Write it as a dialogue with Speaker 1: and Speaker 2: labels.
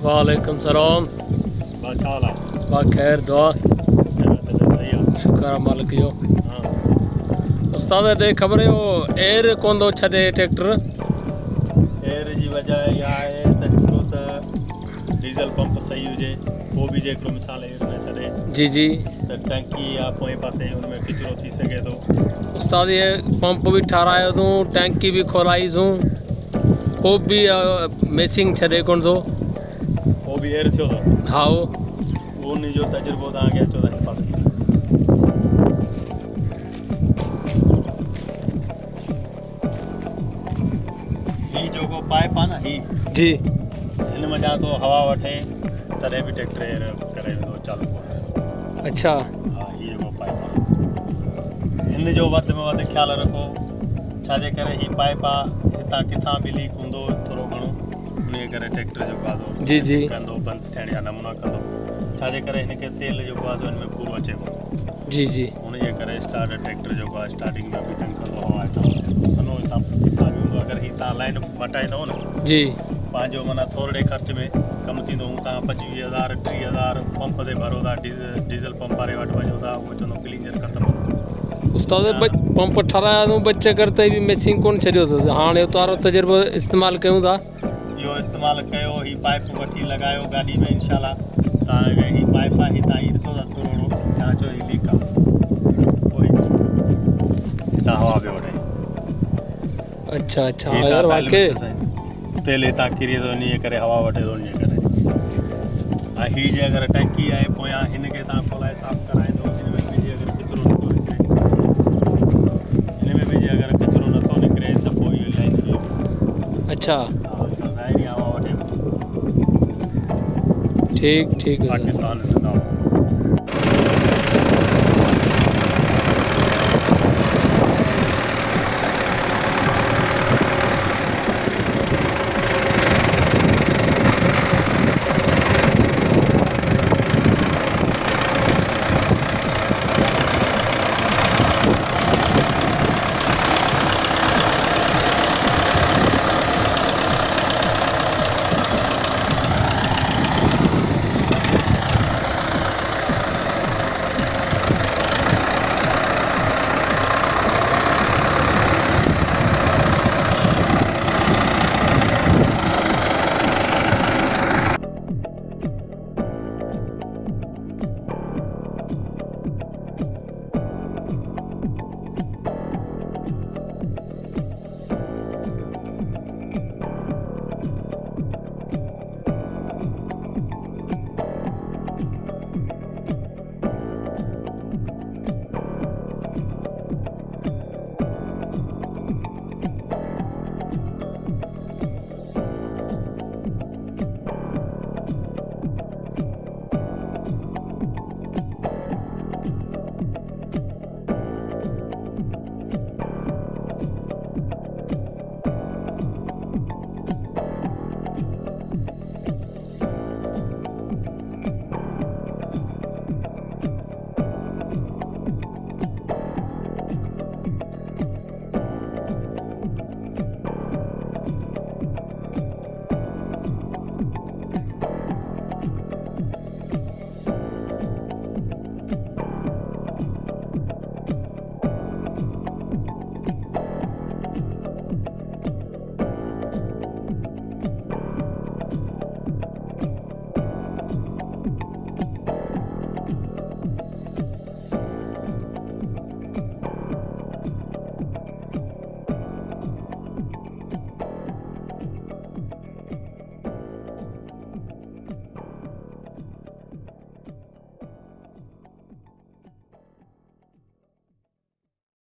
Speaker 1: वालेकुम सलाम।
Speaker 2: बाचाला
Speaker 1: बा खैर दुआ
Speaker 2: सही है।
Speaker 1: शुक्र है मालिक जो।
Speaker 2: हाँ
Speaker 1: उस्ताद दे खबर हो एयर कोन दो छॾे ट्रैक्टर।
Speaker 2: एयर जी वजह इहा आहे त हिकिड़ो त डीज़ल पंप सही हुजे, पोइ बि जेको मिसाल एयर न छॾे
Speaker 1: जी जी
Speaker 2: त टंकी या पोएं पासे हुन में किचिरो थी सघे थो।
Speaker 1: उस्ताद ये पंप भी ठारायो तूं, टैंकी भी खोलाईसूं, पोइ भी मेसिंग छॾे कोन थो।
Speaker 2: पोइ बि एयर थियो थो।
Speaker 1: हा
Speaker 2: उन जो तजुर्बो तव्हांखे अचो त हिफ़ाज़त ही जेको पाइप आहे न ही
Speaker 1: जी
Speaker 2: हिन में जा थो हवा वठे तॾहिं बि ट्रैक्टर एयर करे वेंदो चालू कोन्हे।
Speaker 1: अच्छा
Speaker 2: हा ही जेको पाइप आहे हिन जो वधि में वधि ख़्यालु रखो, छाजे करे ही पाइप आहे हितां किथां बि लीक हूंदो थोरो घणो उनजे करे ट्रैक्टर जेको आहे
Speaker 1: जी जी
Speaker 2: कंदो बंदि थियण जा नमूना कंदो, छाजे करे हिनखे तेल जेको आहे हिन में पूरो अचे कोन।
Speaker 1: जी जी
Speaker 2: उनजे करे स्टार्ट ट्रैक्टर जेको आहे स्टार्टिंग में बि तंग कंदो हवा हितां सनो हितां किथां बि हूंदो। अगरि ही तव्हां लाइन मटाईंदव न
Speaker 1: जी
Speaker 2: पंहिंजो माना थोरे ख़र्च में कमु थींदो। तव्हां 25,000 30,000 पंप ते भरो था, डीज़ल पंप वारे वटि वञो था, उहो चवंदो क्लीनर ख़तमु।
Speaker 1: उस्ताद पंप ठाराया तूं ॿ चकर ते बि मेसिंग कोन छॾियो अथसि, हाणे उतारो तजुर्बो इस्तेमालु कयूं था।
Speaker 2: इहो इस्तेमालु कयो, ही पाइप वठी लॻायो गाॾी में इनशाला तव्हांखे ही पाइप आहे ही तव्हां ही ॾिसो था थोरो घणो तव्हां चओ ही लीक आहे पोइ हितां हवा पियो वठे।
Speaker 1: अच्छा अच्छा
Speaker 2: ही
Speaker 1: यार
Speaker 2: तव्हां
Speaker 1: वाकई
Speaker 2: तेल हितां किरी थो इनजे करे हवा वठे थो इनजे करे। ऐं हीअ जे अगरि टंकी आहे पोयां हिनखे तव्हां खोलाए साफ़ु कराईंदो, हिन में बि जे अगरि किचिरो नथो निकिरे, हिन में बि जे अगरि किचिरो नथो निकिरे त पोइ इहो लाइन जो
Speaker 1: अच्छा
Speaker 2: हवा वठे
Speaker 1: ठीक ठीक है सर।
Speaker 2: पाकिस्तान